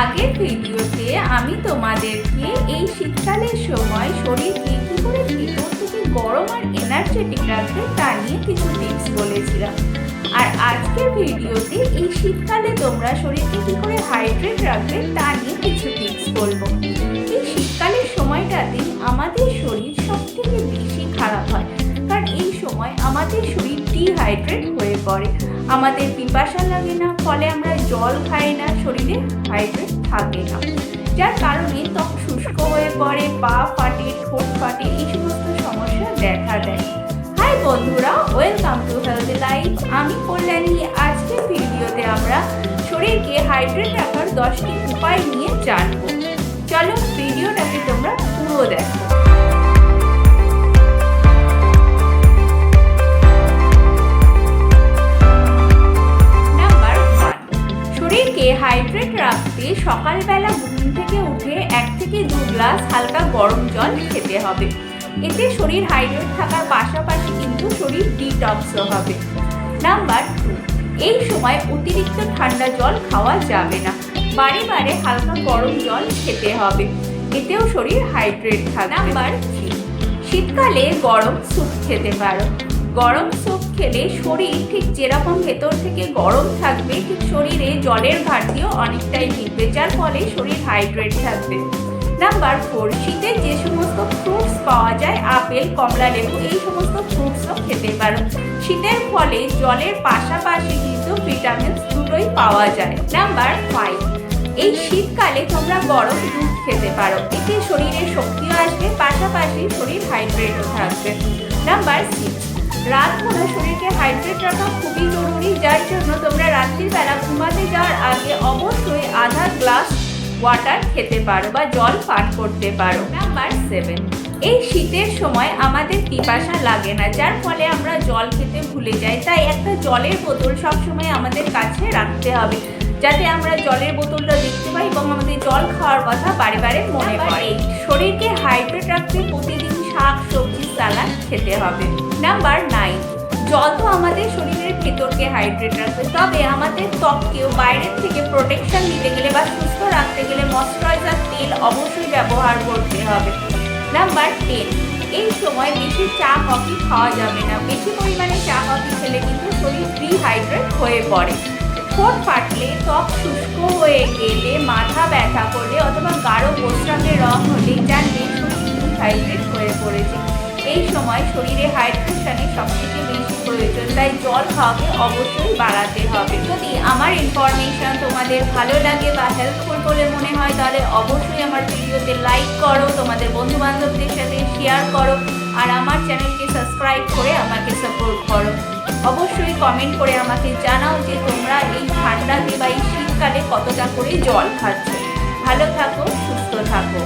আগের ভিডিওতে আমি তোমাদেরকে এই শীতকালের সময় শরীরকে কী করে ভিতর থেকে গরম আর এনার্জেটিক রাখবে তা নিয়ে কিছু টিপস বলেছিলাম। আর আজকের ভিডিওতে এই শীতকালে তোমরা শরীরকে কী করে হাইড্রেট রাখবে তা নিয়ে কিছু টিপস বলবো। এই শীতকালের সময়টাতে আমাদের শরীর সবথেকে বেশি খারাপ হয়, কারণ এই সময় আমাদের শরীর ডিহাইড্রেট হয়ে পড়ে, আমাদের পিপাসা লাগে না, ফলে আমরা জল খাই না, শরীরে হাইড্রেট থাকে না, যার কারণে ত্বক শুষ্ক হয়ে পড়ে, পা ফাটে, ঠোঁট ফাটে, এই সমস্ত সমস্যা দেখা দেয়। হাই বন্ধুরা, ওয়েলকাম টু হেলদি লাইফ। আমি কল্যাণী। আজকের ভিডিওতে আমরা শরীরকে হাইড্রেট রাখার 10টি উপায় নিয়ে জানবো। চলো ভিডিওটাকে তোমরা পুরো দেখো। শরীরকে হাইড্রেট রাখতে সকালবেলা ঘুম থেকে উঠে 1 থেকে 2 গ্লাস হালকা গরম জল খেতে হবে। এতে শরীর হাইড্রেট থাকার পাশাপাশি কিন্তু শরীর ডিটক্সও হবে। নাম্বার 2, এই সময় অতিরিক্ত ঠান্ডা জল খাওয়া যাবে না, বারে বারে হালকা গরম জল খেতে হবে, এতেও শরীর হাইড্রেট থাকে। নাম্বার 3, শীতকালে গরম স্যুপ খেতে পারো। গরম স্যুপ খেলে শরীর ঠিক যেরকম ভেতর থেকে গরম থাকবে, ঠিক শরীরে জলের ঘাটতিও অনেকটাই মিটবে, যার ফলে শরীর হাইড্রেট থাকবে। নাম্বার 4, শীতের যে সমস্ত ফ্রুটস পাওয়া যায়, আপেল, কমলা লেবু, এই সমস্ত ফ্রুটসও খেতে পারো। শীতের ফলে জলের পাশাপাশি কিন্তু ভিটামিনস দুটোই পাওয়া যায়। নাম্বার 5, এই শীতকালে তোমরা গরম দুধ খেতে পারো, এতে শরীরে শক্তিও আসবে, পাশাপাশি শরীর হাইড্রেটও থাকবে। নাম্বার 6, রাত হলো শরীরকে হাইড্রেট রাখা খুবই জরুরি, যার জন্য তোমরা রাত্রির বেলা ঘুমাতে যাওয়ার আগে অবশ্যই আধা গ্লাস ওয়াটার খেতে পারো বা জল পান করতে পারো। নাম্বার 7, এই শীতের সময় আমাদের পিপাসা লাগে না, যার ফলে আমরা জল খেতে ভুলে যাই, তাই একটা জলের বোতল সবসময় আমাদের কাছে রাখতে হবে, যাতে আমরা জলের বোতলটা দেখতে পাই এবং আমাদের জল খাওয়ার কথা বারে বারে মনে পড়ে। শরীরকে হাইড্রেট রাখতে প্রতিদিন শাক, সবজি, সালাড খেতে হবে। নাম্বার 9, জল তো আমাদের শরীরের ভেতরকে হাইড্রেট রাখবে, তবে আমাদের ত্বককেও বাইরের থেকে প্রোটেকশন দিতে গেলে বা সুস্থ রাখতে গেলে ময়শ্চারাইজার তেল অবশ্যই ব্যবহার করতে হবে। নাম্বার 10, এই সময় বেশি চা কফি খাওয়া যাবে না, বেশি পরিমাণে চা কফি খেলে কিন্তু শরীর ডিহাইড্রেট হয়ে পড়ে। ঠোঁট ফাটলে, ত্বক শুষ্ক হয়ে গেলে, মাথা ব্যথা করলে অথবা গাঢ় বস্ত্রাঙ্গের রং হলে জানলে শরীর ডিহাইড্রেট হয়ে পড়েছে। এই সময় শরীরে হাইড্রেশনের সবথেকে বেশি প্রয়োজন, তাই জল খাওয়াকে অবশ্যই বাড়াতে হবে। যদি আমার ইনফরমেশন তোমাদের ভালো লাগে বা হেল্পফুল বলে মনে হয়, তাহলে অবশ্যই আমার ভিডিওতে লাইক করো, তোমাদের বন্ধু বান্ধবদের সাথে শেয়ার করো, আর আমার চ্যানেলকে সাবস্ক্রাইব করে আমাকে সাপোর্ট করো। অবশ্যই কমেন্ট করে আমাকে জানাও যে তোমরা এই ঠান্ডাতে বা এই শীতকালে কতটা করে জল খাচ্ছ। ভালো থাকো, সুস্থ থাকো।